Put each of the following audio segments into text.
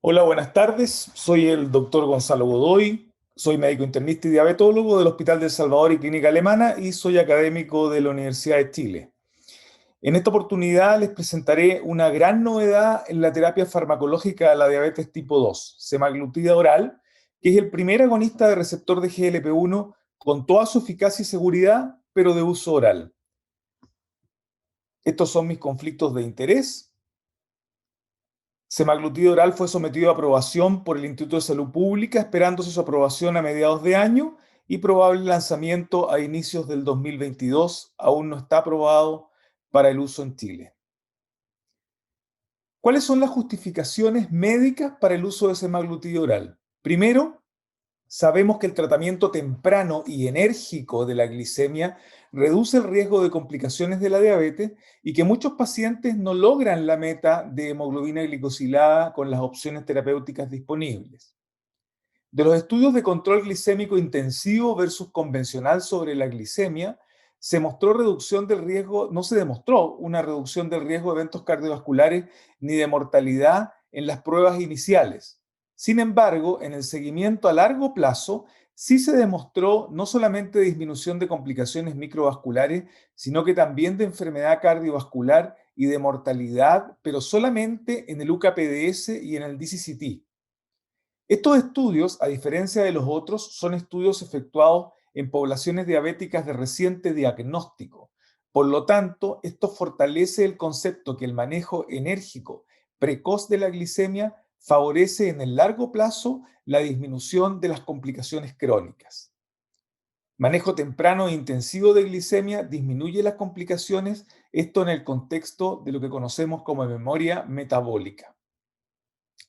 Hola, buenas tardes. Soy el doctor Gonzalo Godoy. Soy médico internista y diabetólogo del Hospital del Salvador y Clínica Alemana y soy académico de la Universidad de Chile. En esta oportunidad les presentaré una gran novedad en la terapia farmacológica de la diabetes tipo 2, semaglutida oral, que es el primer agonista de receptor de GLP-1 con toda su eficacia y seguridad, pero de uso oral. Estos son mis conflictos de interés. Semaglutida oral fue sometido a aprobación por el Instituto de Salud Pública, esperándose su aprobación a mediados de año y probable lanzamiento a inicios del 2022. Aún no está aprobado para el uso en Chile. ¿Cuáles son las justificaciones médicas para el uso de semaglutida oral? Primero, sabemos que el tratamiento temprano y enérgico de la glicemia reduce el riesgo de complicaciones de la diabetes y que muchos pacientes no logran la meta de hemoglobina glicosilada con las opciones terapéuticas disponibles. De los estudios de control glicémico intensivo versus convencional sobre la glicemia, se mostró reducción del riesgo, no se demostró una reducción del riesgo de eventos cardiovasculares ni de mortalidad en las pruebas iniciales. Sin embargo, en el seguimiento a largo plazo, sí se demostró no solamente disminución de complicaciones microvasculares, sino que también de enfermedad cardiovascular y de mortalidad, pero solamente en el UKPDS y en el DCCT. Estos estudios, a diferencia de los otros, son estudios efectuados en poblaciones diabéticas de reciente diagnóstico. Por lo tanto, esto fortalece el concepto que el manejo enérgico precoz de la glicemia favorece en el largo plazo la disminución de las complicaciones crónicas. Manejo temprano e intensivo de glicemia disminuye las complicaciones, esto en el contexto de lo que conocemos como memoria metabólica.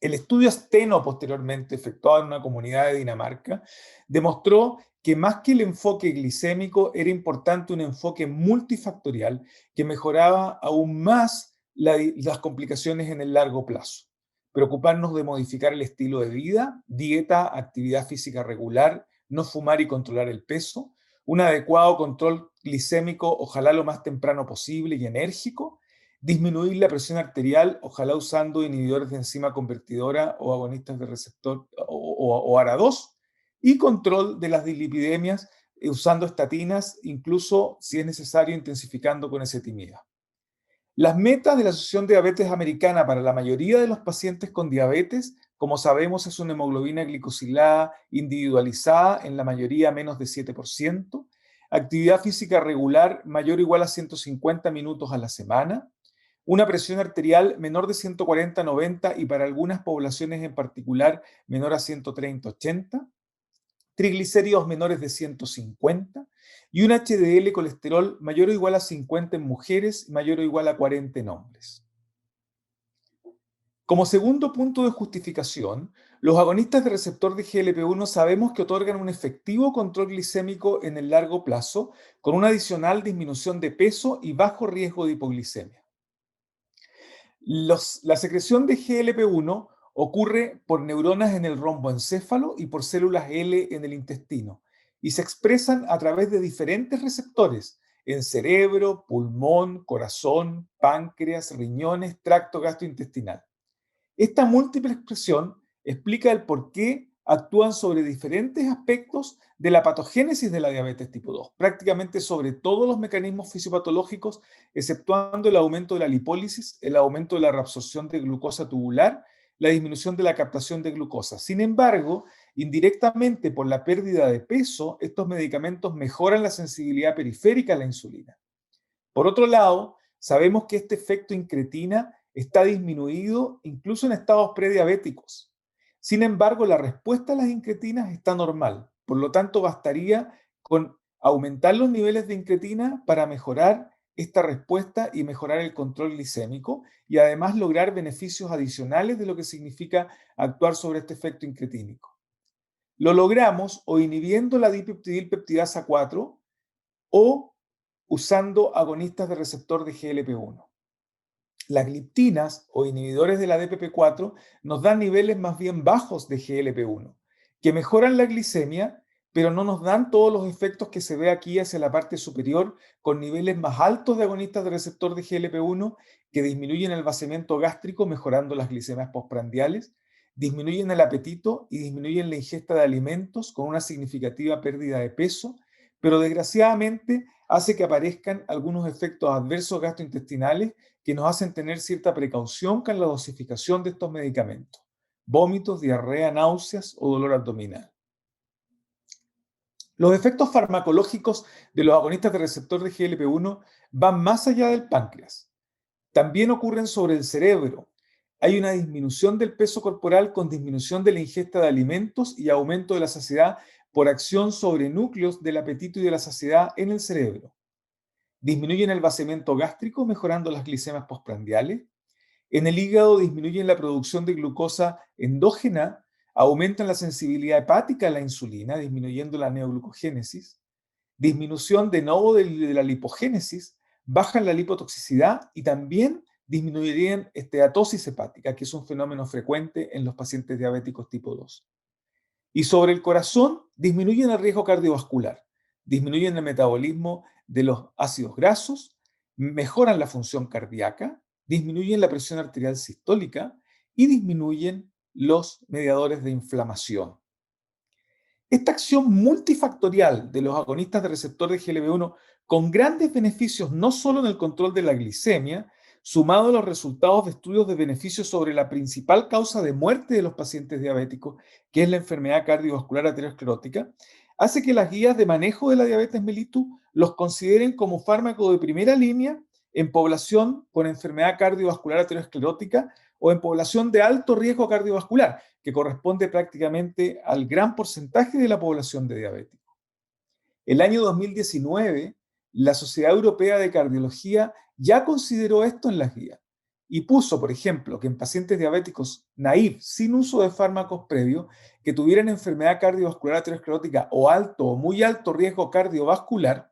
El estudio Steno, posteriormente efectuado en una comunidad de Dinamarca, demostró que más que el enfoque glicémico era importante un enfoque multifactorial que mejoraba aún más las complicaciones en el largo plazo. Preocuparnos de modificar el estilo de vida, dieta, actividad física regular, no fumar y controlar el peso, un adecuado control glicémico, ojalá lo más temprano posible y enérgico, disminuir la presión arterial, ojalá usando inhibidores de enzima convertidora o agonistas de receptor o ARA2, y control de las dislipidemias usando estatinas, incluso si es necesario intensificando con ezetimiba. Las metas de la Asociación de Diabetes Americana para la mayoría de los pacientes con diabetes, como sabemos, es una hemoglobina glicosilada individualizada, en la mayoría menos de 7%, actividad física regular mayor o igual a 150 minutos a la semana, una presión arterial menor de 140-90 y para algunas poblaciones en particular menor a 130-80, triglicéridos menores de 150 y un HDL colesterol mayor o igual a 50 en mujeres y mayor o igual a 40 en hombres. Como segundo punto de justificación, los agonistas de receptor de GLP-1 sabemos que otorgan un efectivo control glicémico en el largo plazo con una adicional disminución de peso y bajo riesgo de hipoglicemia. La secreción de GLP-1 ocurre por neuronas en el romboencéfalo y por células L en el intestino y se expresan a través de diferentes receptores en cerebro, pulmón, corazón, páncreas, riñones, tracto gastrointestinal. Esta múltiple expresión explica el por qué actúan sobre diferentes aspectos de la patogénesis de la diabetes tipo 2, prácticamente sobre todos los mecanismos fisiopatológicos, exceptuando el aumento de la lipólisis, el aumento de la reabsorción de glucosa tubular, la disminución de la captación de glucosa. Sin embargo, indirectamente por la pérdida de peso, estos medicamentos mejoran la sensibilidad periférica a la insulina. Por otro lado, sabemos que este efecto incretina está disminuido incluso en estados prediabéticos. Sin embargo, la respuesta a las incretinas está normal. Por lo tanto, bastaría con aumentar los niveles de incretina para mejorar esta respuesta y mejorar el control glicémico y además lograr beneficios adicionales de lo que significa actuar sobre este efecto incretínico. Lo logramos o inhibiendo la dipeptidilpeptidasa 4 o usando agonistas de receptor de GLP-1. Las gliptinas o inhibidores de la DPP4 nos dan niveles más bien bajos de GLP-1, que mejoran la glicemia, pero no nos dan todos los efectos que se ve aquí hacia la parte superior, con niveles más altos de agonistas de receptor de GLP-1 que disminuyen el vaciamiento gástrico, mejorando las glicemias postprandiales, disminuyen el apetito y disminuyen la ingesta de alimentos con una significativa pérdida de peso, pero desgraciadamente hace que aparezcan algunos efectos adversos gastrointestinales que nos hacen tener cierta precaución con la dosificación de estos medicamentos: vómitos, diarrea, náuseas o dolor abdominal. Los efectos farmacológicos de los agonistas de receptor de GLP-1 van más allá del páncreas. También ocurren sobre el cerebro. Hay una disminución del peso corporal con disminución de la ingesta de alimentos y aumento de la saciedad por acción sobre núcleos del apetito y de la saciedad en el cerebro. Disminuyen el vaciamiento gástrico, mejorando las glicemias postprandiales. En el hígado disminuyen la producción de glucosa endógena, aumentan la sensibilidad hepática a la insulina, disminuyendo la neoglucogénesis. Disminución de nuevo de la lipogénesis, bajan la lipotoxicidad y también disminuirían esteatosis hepática, que es un fenómeno frecuente en los pacientes diabéticos tipo 2. Y sobre el corazón, disminuyen el riesgo cardiovascular, disminuyen el metabolismo de los ácidos grasos, mejoran la función cardíaca, disminuyen la presión arterial sistólica y disminuyen los mediadores de inflamación. Esta acción multifactorial de los agonistas de receptor de GLP-1, con grandes beneficios no solo en el control de la glicemia, sumado a los resultados de estudios de beneficios sobre la principal causa de muerte de los pacientes diabéticos, que es la enfermedad cardiovascular aterosclerótica, hace que las guías de manejo de la diabetes mellitus los consideren como fármaco de primera línea en población con enfermedad cardiovascular aterosclerótica o en población de alto riesgo cardiovascular, que corresponde prácticamente al gran porcentaje de la población de diabéticos. El año 2019, la Sociedad Europea de Cardiología ya consideró esto en las guías y puso, por ejemplo, que en pacientes diabéticos naive, sin uso de fármacos previos, que tuvieran enfermedad cardiovascular aterosclerótica o alto o muy alto riesgo cardiovascular,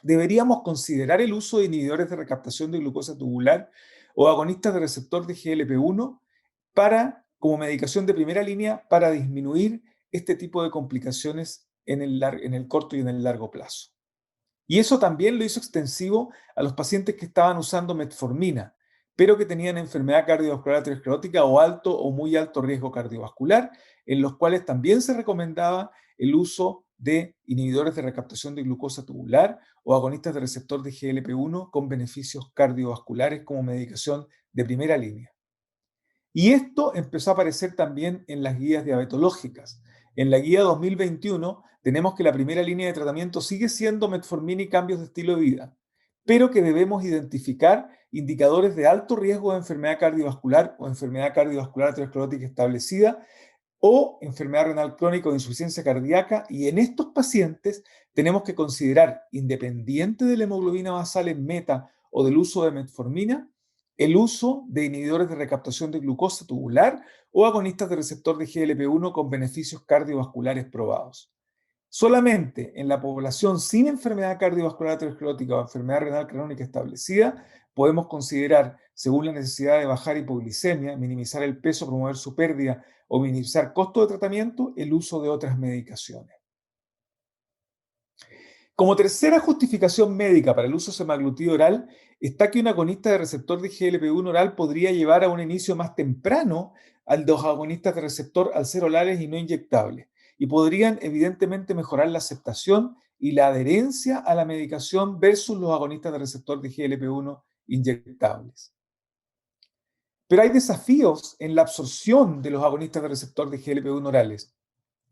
deberíamos considerar el uso de inhibidores de recaptación de glucosa tubular o agonistas de receptor de GLP-1 como medicación de primera línea para disminuir este tipo de complicaciones en el corto y en el largo plazo. Y eso también lo hizo extensivo a los pacientes que estaban usando metformina, pero que tenían enfermedad cardiovascular aterosclerótica o alto o muy alto riesgo cardiovascular, en los cuales también se recomendaba el uso de inhibidores de recaptación de glucosa tubular o agonistas de receptor de GLP-1 con beneficios cardiovasculares como medicación de primera línea. Y esto empezó a aparecer también en las guías diabetológicas. En la guía 2021 tenemos que la primera línea de tratamiento sigue siendo metformina y cambios de estilo de vida, pero que debemos identificar indicadores de alto riesgo de enfermedad cardiovascular o enfermedad cardiovascular aterosclerótica establecida o enfermedad renal crónica o insuficiencia cardíaca, y en estos pacientes tenemos que considerar, independiente de la hemoglobina basal en meta o del uso de metformina, el uso de inhibidores de recaptación de glucosa tubular o agonistas de receptor de GLP-1 con beneficios cardiovasculares probados. Solamente en la población sin enfermedad cardiovascular aterosclerótica o enfermedad renal crónica establecida podemos considerar, según la necesidad de bajar hipoglicemia, minimizar el peso, promover su pérdida o minimizar costo de tratamiento, el uso de otras medicaciones. Como tercera justificación médica para el uso de semaglutida oral está que un agonista de receptor de GLP-1 oral podría llevar a un inicio más temprano al de los agonistas de receptor al ser orales y no inyectables, y podrían evidentemente mejorar la aceptación y la adherencia a la medicación versus los agonistas de receptor de GLP-1 inyectables. Pero hay desafíos en la absorción de los agonistas de receptor de GLP-1 orales.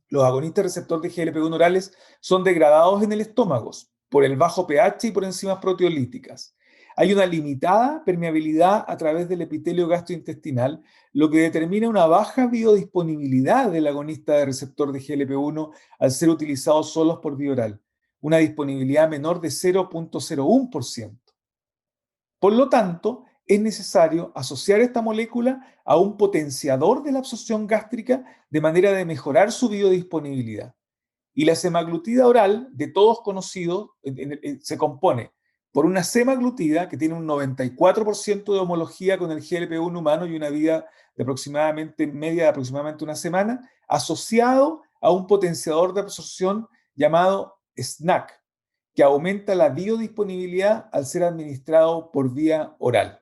Los agonistas receptor de GLP-1 orales son degradados en el estómago por el bajo pH y por enzimas proteolíticas. Hay una limitada permeabilidad a través del epitelio gastrointestinal, lo que determina una baja biodisponibilidad del agonista de receptor de GLP-1 al ser utilizado solos por vía oral, una disponibilidad menor de 0,01%. Por lo tanto, es necesario asociar esta molécula a un potenciador de la absorción gástrica de manera de mejorar su biodisponibilidad. Y la semaglutida oral, de todos conocidos, se compone por una semaglutida que tiene un 94% de homología con el GLP-1 humano y una vida de media de aproximadamente una semana, asociado a un potenciador de absorción llamado SNAC, que aumenta la biodisponibilidad al ser administrado por vía oral.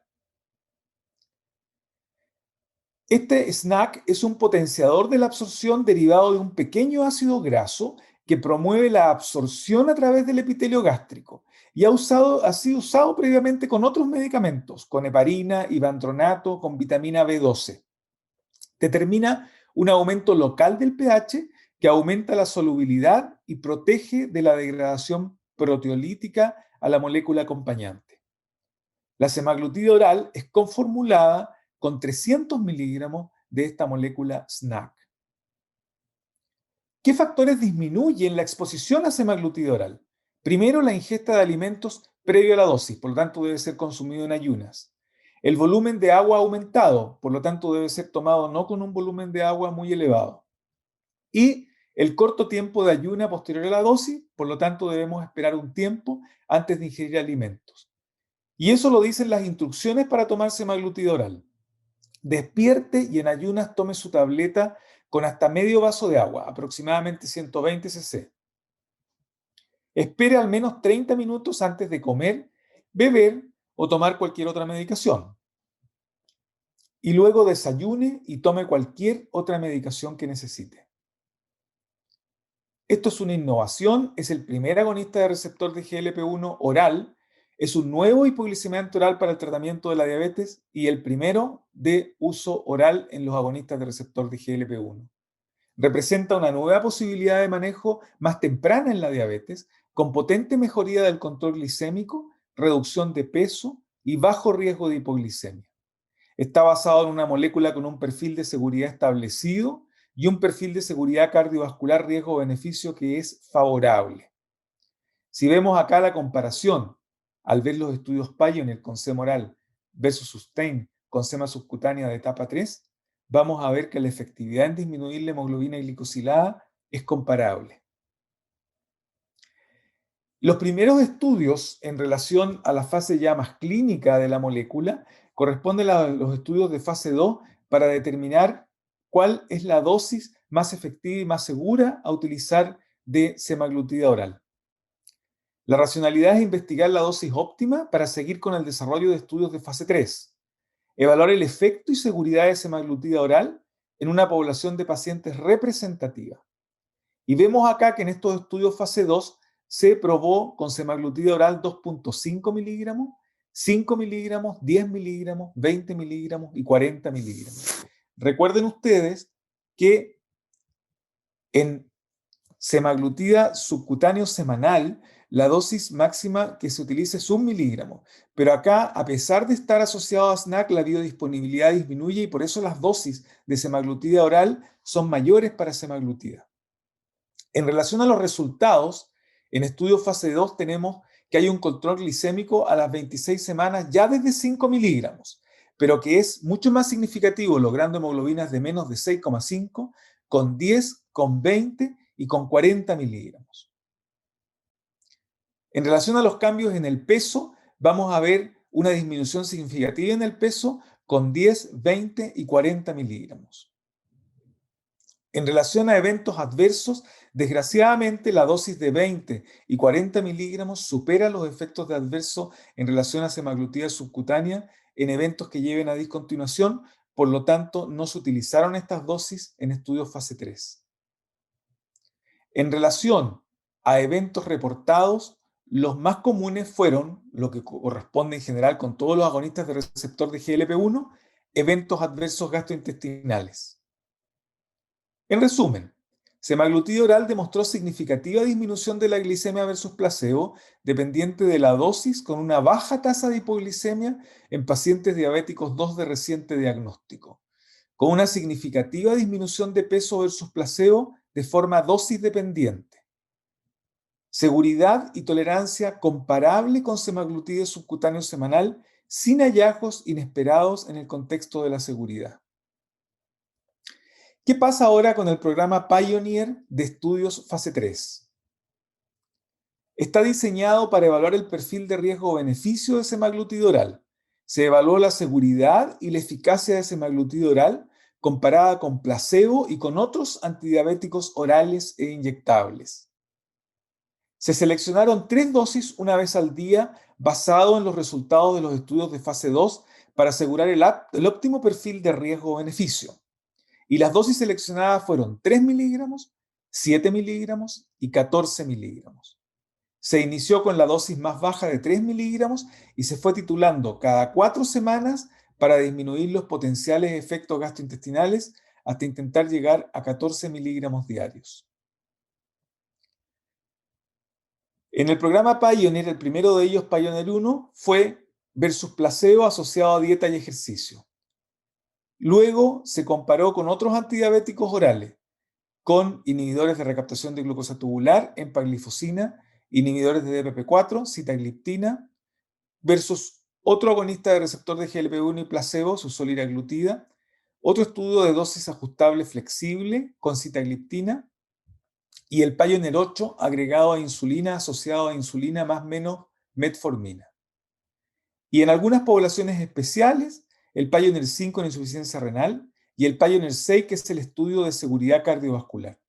Este snack es un potenciador de la absorción derivado de un pequeño ácido graso que promueve la absorción a través del epitelio gástrico y ha sido usado previamente con otros medicamentos, con heparina, ivandronato, con vitamina B12. Determina un aumento local del pH que aumenta la solubilidad y protege de la degradación proteolítica a la molécula acompañante. La semaglutida oral es conformulada con 300 miligramos de esta molécula SNAC. ¿Qué factores disminuyen la exposición a semaglutida oral? Primero, la ingesta de alimentos previo a la dosis, por lo tanto debe ser consumido en ayunas. El volumen de agua aumentado, por lo tanto debe ser tomado no con un volumen de agua muy elevado. Y el corto tiempo de ayuna posterior a la dosis, por lo tanto debemos esperar un tiempo antes de ingerir alimentos. Y eso lo dicen las instrucciones para tomar semaglutida oral. Despierte y en ayunas tome su tableta con hasta medio vaso de agua, aproximadamente 120 cc. Espere al menos 30 minutos antes de comer, beber o tomar cualquier otra medicación. Y luego desayune y tome cualquier otra medicación que necesite. Esto es una innovación, es el primer agonista de receptor de GLP-1 oral, es un nuevo hipoglicemiante oral para el tratamiento de la diabetes y el primero de uso oral en los agonistas de receptor de GLP-1. Representa una nueva posibilidad de manejo más temprana en la diabetes, con potente mejoría del control glicémico, reducción de peso y bajo riesgo de hipoglicemia. Está basado en una molécula con un perfil de seguridad establecido y un perfil de seguridad cardiovascular riesgo-beneficio que es favorable. Si vemos acá la comparación, al ver los estudios Pioneer con Semoral versus Sustain con sema subcutánea de etapa 3, vamos a ver que la efectividad en disminuir la hemoglobina glicosilada es comparable. Los primeros estudios en relación a la fase ya más clínica de la molécula corresponden a los estudios de fase 2 para determinar cuál es la dosis más efectiva y más segura a utilizar de semaglutida oral. La racionalidad es investigar la dosis óptima para seguir con el desarrollo de estudios de fase 3. Evaluar el efecto y seguridad de semaglutida oral en una población de pacientes representativa. Y vemos acá que en estos estudios fase 2 se probó con semaglutida oral 2.5 miligramos, 5 miligramos, 10 miligramos, 20 miligramos y 40 miligramos. Recuerden ustedes que en semaglutida subcutáneo semanal, la dosis máxima que se utiliza es 1 miligramo. Pero acá, a pesar de estar asociado a SNAC, la biodisponibilidad disminuye y por eso las dosis de semaglutida oral son mayores para semaglutida. En relación a los resultados, en estudios fase 2 tenemos que hay un control glicémico a las 26 semanas ya desde 5 miligramos, pero que es mucho más significativo, logrando hemoglobinas de menos de 6,5, con 10, con 20 y con 40 miligramos. En relación a los cambios en el peso, vamos a ver una disminución significativa en el peso con 10, 20 y 40 miligramos. En relación a eventos adversos, desgraciadamente la dosis de 20 y 40 miligramos supera los efectos de adverso en relación a semaglutida subcutánea en eventos que lleven a discontinuación, por lo tanto no se utilizaron estas dosis en estudios fase 3. En relación a eventos reportados, los más comunes fueron, lo que corresponde en general con todos los agonistas de receptor de GLP-1, eventos adversos gastrointestinales. En resumen, semaglutida oral demostró significativa disminución de la glicemia versus placebo dependiente de la dosis con una baja tasa de hipoglicemia en pacientes diabéticos 2 de reciente diagnóstico, con una significativa disminución de peso versus placebo de forma dosis dependiente. Seguridad y tolerancia comparable con semaglutida subcutáneo semanal sin hallazgos inesperados en el contexto de la seguridad. ¿Qué pasa ahora con el programa Pioneer de estudios fase 3? Está diseñado para evaluar el perfil de riesgo-beneficio de semaglutida oral. Se evaluó la seguridad y la eficacia de semaglutida oral comparada con placebo y con otros antidiabéticos orales e inyectables. Se seleccionaron 3 dosis una vez al día basado en los resultados de los estudios de fase 2 para asegurar el óptimo perfil de riesgo-beneficio. Y las dosis seleccionadas fueron 3 miligramos, 7 miligramos y 14 miligramos. Se inició con la dosis más baja de 3 miligramos y se fue titulando cada 4 semanas para disminuir los potenciales efectos gastrointestinales hasta intentar llegar a 14 miligramos diarios. En el programa Pioneer, el primero de ellos, Pioneer 1, fue versus placebo asociado a dieta y ejercicio. Luego se comparó con otros antidiabéticos orales, con inhibidores de recaptación de glucosa tubular, empaglifosina, inhibidores de DPP4, sitagliptina, versus otro agonista de receptor de GLP-1 y placebo, liraglutida, otro estudio de dosis ajustable flexible con sitagliptina y el Pioneer 8 agregado a insulina asociado a insulina más menos metformina. Y en algunas poblaciones especiales, el Pioneer 5 en insuficiencia renal y el Pioneer 6, que es el estudio de seguridad cardiovascular.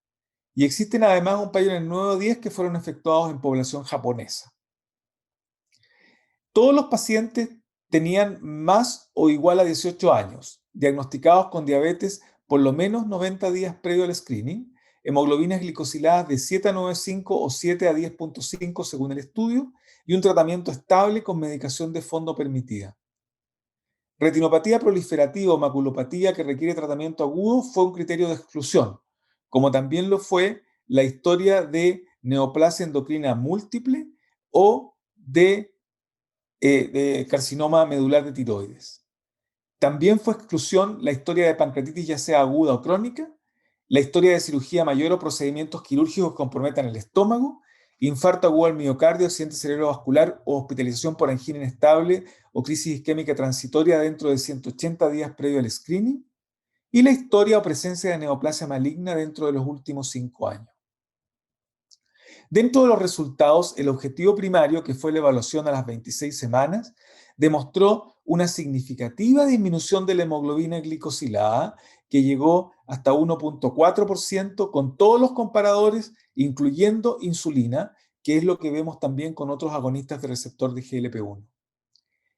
Y existen además un Pioneer 9 o 10 que fueron efectuados en población japonesa. Todos los pacientes tenían más o igual a 18 años, diagnosticados con diabetes por lo menos 90 días previo al screening, hemoglobinas glicosiladas de 7 a 9,5 o 7 a 10,5 según el estudio, y un tratamiento estable con medicación de fondo permitida. Retinopatía proliferativa o maculopatía que requiere tratamiento agudo fue un criterio de exclusión, como también lo fue la historia de neoplasia endocrina múltiple o de carcinoma medular de tiroides. También fue exclusión la historia de pancreatitis ya sea aguda o crónica, la historia de cirugía mayor o procedimientos quirúrgicos que comprometan el estómago, infarto agudo al miocardio, accidente cerebrovascular o hospitalización por angina inestable o crisis isquémica transitoria dentro de 180 días previo al screening, y la historia o presencia de neoplasia maligna dentro de los últimos 5 años. Dentro de los resultados, el objetivo primario, que fue la evaluación a las 26 semanas, demostró una significativa disminución de la hemoglobina glicosilada, que llegó hasta 1,4% con todos los comparadores, incluyendo insulina, que es lo que vemos también con otros agonistas de receptor de GLP-1.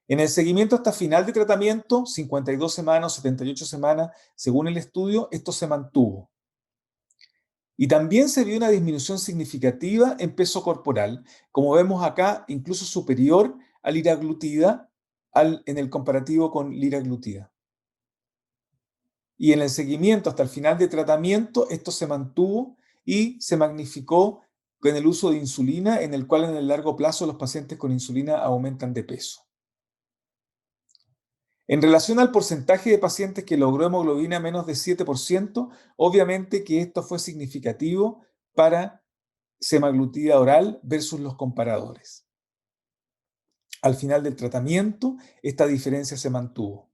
En el seguimiento hasta final de tratamiento, 52 semanas o 78 semanas, según el estudio, esto se mantuvo. Y también se vio una disminución significativa en peso corporal, como vemos acá, incluso superior a liraglutida en el comparativo con liraglutida. Y en el seguimiento hasta el final de tratamiento, esto se mantuvo y se magnificó con el uso de insulina, en el cual en el largo plazo los pacientes con insulina aumentan de peso. En relación al porcentaje de pacientes que logró hemoglobina menos de 7%, obviamente que esto fue significativo para semaglutida oral versus los comparadores. Al final del tratamiento, esta diferencia se mantuvo.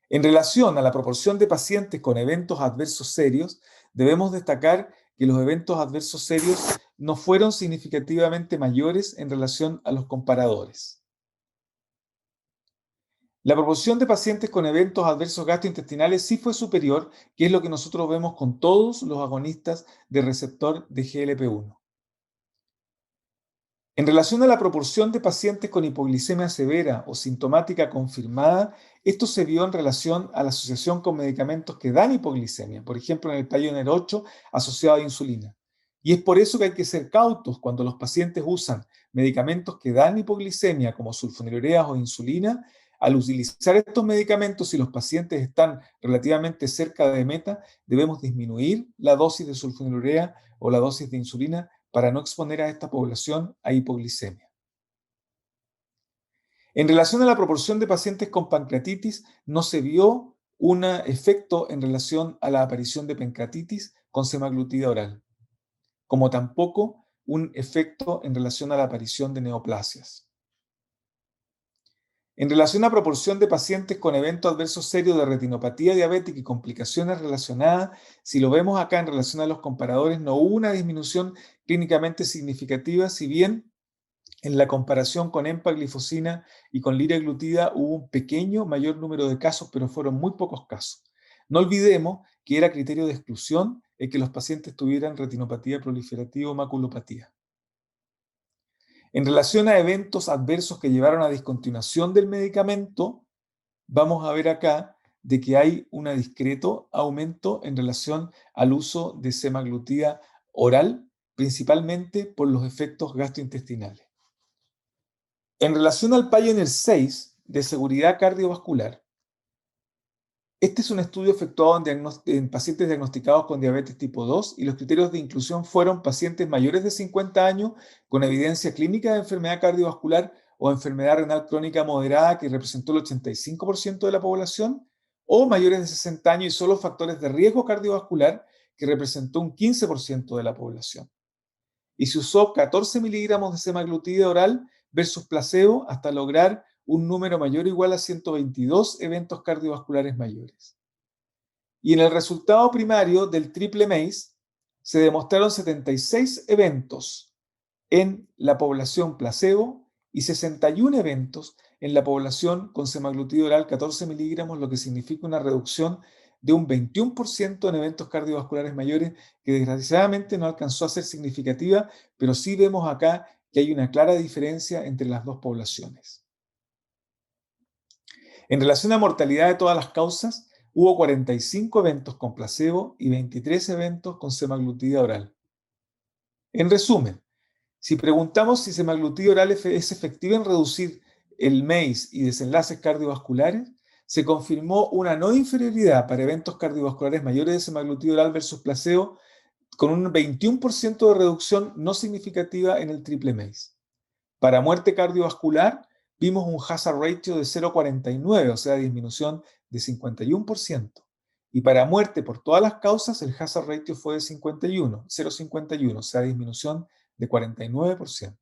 En relación a la proporción de pacientes con eventos adversos serios, debemos destacar que los eventos adversos serios no fueron significativamente mayores en relación a los comparadores. La proporción de pacientes con eventos adversos gastrointestinales sí fue superior, que es lo que nosotros vemos con todos los agonistas de receptor de GLP-1. En relación a la proporción de pacientes con hipoglicemia severa o sintomática confirmada, esto se vio en relación a la asociación con medicamentos que dan hipoglicemia, por ejemplo en el Pioneer 8 asociado a insulina. Y es por eso que hay que ser cautos cuando los pacientes usan medicamentos que dan hipoglicemia como sulfonilureas o insulina. Al utilizar estos medicamentos, si los pacientes están relativamente cerca de meta, debemos disminuir la dosis de sulfonilurea o la dosis de insulina para no exponer a esta población a hipoglicemia. En relación a la proporción de pacientes con pancreatitis, no se vio un efecto en relación a la aparición de pancreatitis con semaglutida oral, como tampoco un efecto en relación a la aparición de neoplasias. En relación a proporción de pacientes con eventos adversos serios de retinopatía diabética y complicaciones relacionadas, si lo vemos acá en relación a los comparadores, no hubo una disminución clínicamente significativa, si bien en la comparación con empaglifosina y con liraglutida hubo un pequeño mayor número de casos, pero fueron muy pocos casos. No olvidemos que era criterio de exclusión el que los pacientes tuvieran retinopatía proliferativa o maculopatía. En relación a eventos adversos que llevaron a discontinuación del medicamento, vamos a ver acá de que hay un discreto aumento en relación al uso de semaglutida oral, principalmente por los efectos gastrointestinales. En relación al Pioneer 6 de seguridad cardiovascular, este es un estudio efectuado en pacientes diagnosticados con diabetes tipo 2 y los criterios de inclusión fueron pacientes mayores de 50 años con evidencia clínica de enfermedad cardiovascular o enfermedad renal crónica moderada que representó el 85% de la población, o mayores de 60 años y solo factores de riesgo cardiovascular que representó un 15% de la población. Y se usó 14 miligramos de semaglutida oral versus placebo hasta lograr un número mayor o igual a 122 eventos cardiovasculares mayores. Y en el resultado primario del triple MACE se demostraron 76 eventos en la población placebo y 61 eventos en la población con semaglutida oral 14 miligramos, lo que significa una reducción de un 21% en eventos cardiovasculares mayores, que desgraciadamente no alcanzó a ser significativa, pero sí vemos acá que hay una clara diferencia entre las dos poblaciones. En relación a mortalidad de todas las causas, hubo 45 eventos con placebo y 23 eventos con semaglutida oral. En resumen, si preguntamos si semaglutida oral es efectiva en reducir el MACE y desenlaces cardiovasculares, se confirmó una no inferioridad para eventos cardiovasculares mayores de semaglutida oral versus placebo, con un 21% de reducción no significativa en el triple MACE. Para muerte cardiovascular, vimos un hazard ratio de 0,49, o sea, disminución de 51%. Y para muerte por todas las causas, el hazard ratio fue de 0,51, o sea, disminución de 49%.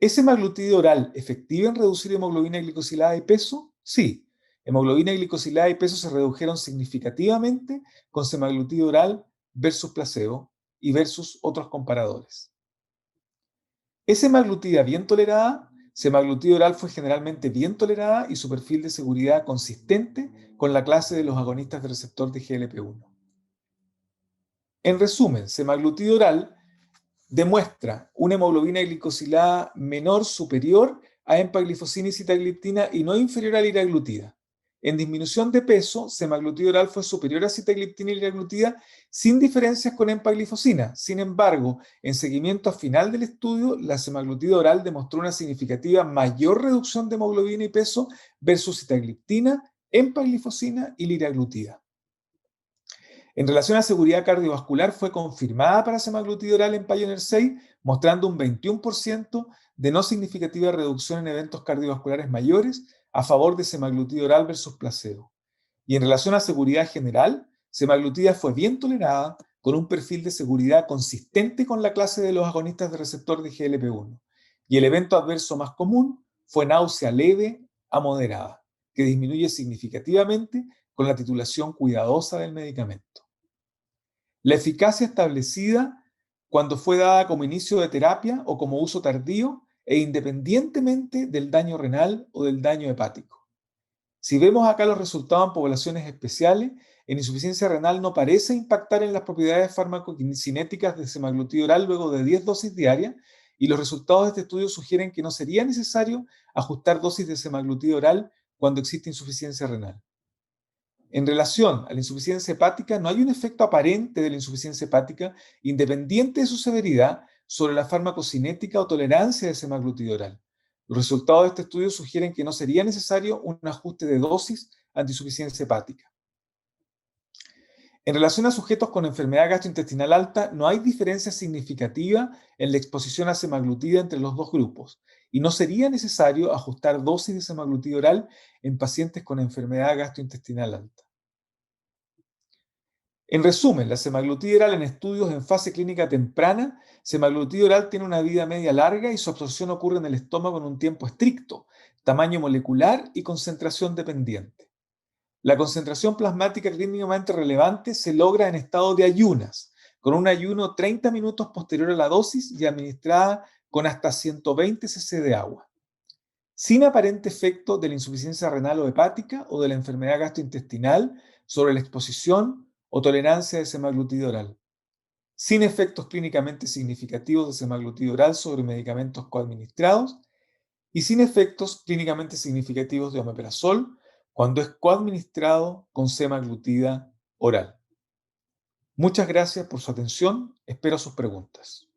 ¿Es semaglutida oral efectiva en reducir hemoglobina glicosilada y peso? Sí. Hemoglobina glicosilada y peso se redujeron significativamente con semaglutida oral versus placebo y versus otros comparadores. ¿Es semaglutida bien tolerada? Semaglutida oral fue generalmente bien tolerada y su perfil de seguridad consistente con la clase de los agonistas de receptor de GLP-1. En resumen, semaglutida oral demuestra una hemoglobina glicosilada menor superior a empaglifosina y sitagliptina y no inferior a liraglutida. En disminución de peso, semaglutida oral fue superior a sitagliptina y liraglutida sin diferencias con empaglifosina. Sin embargo, en seguimiento final del estudio, la semaglutida oral demostró una significativa mayor reducción de hemoglobina y peso versus sitagliptina, empaglifosina y liraglutida. En relación a seguridad cardiovascular, fue confirmada para semaglutida oral en Pioneer 6, mostrando un 21% de no significativa reducción en eventos cardiovasculares mayores a favor de semaglutida oral versus placebo. Y en relación a seguridad general, semaglutida fue bien tolerada con un perfil de seguridad consistente con la clase de los agonistas de receptor de GLP-1. Y el evento adverso más común fue náusea leve a moderada, que disminuye significativamente con la titulación cuidadosa del medicamento. La eficacia establecida cuando fue dada como inicio de terapia o como uso tardío e independientemente del daño renal o del daño hepático. Si vemos acá los resultados en poblaciones especiales, en insuficiencia renal no parece impactar en las propiedades farmacocinéticas de semaglutida oral luego de 10 dosis diarias, y los resultados de este estudio sugieren que no sería necesario ajustar dosis de semaglutida oral cuando existe insuficiencia renal. En relación a la insuficiencia hepática, no hay un efecto aparente de la insuficiencia hepática independiente de su severidad sobre la farmacocinética o tolerancia de semaglutida oral. Los resultados de este estudio sugieren que no sería necesario un ajuste de dosis ante insuficiencia hepática. En relación a sujetos con enfermedad gastrointestinal alta, no hay diferencia significativa en la exposición a semaglutida entre los dos grupos y no sería necesario ajustar dosis de semaglutida oral en pacientes con enfermedad gastrointestinal alta. En resumen, la semaglutida oral en estudios en fase clínica temprana, semaglutida oral tiene una vida media larga y su absorción ocurre en el estómago en un tiempo estricto, tamaño molecular y concentración dependiente. La concentración plasmática clínicamente relevante se logra en estado de ayunas, con un ayuno 30 minutos posterior a la dosis y administrada con hasta 120 cc de agua, sin aparente efecto de la insuficiencia renal o hepática o de la enfermedad gastrointestinal sobre la exposición o tolerancia de semaglutida oral, sin efectos clínicamente significativos de semaglutida oral sobre medicamentos coadministrados y sin efectos clínicamente significativos de omeprazol cuando es coadministrado con semaglutida oral. Muchas gracias por su atención. Espero sus preguntas.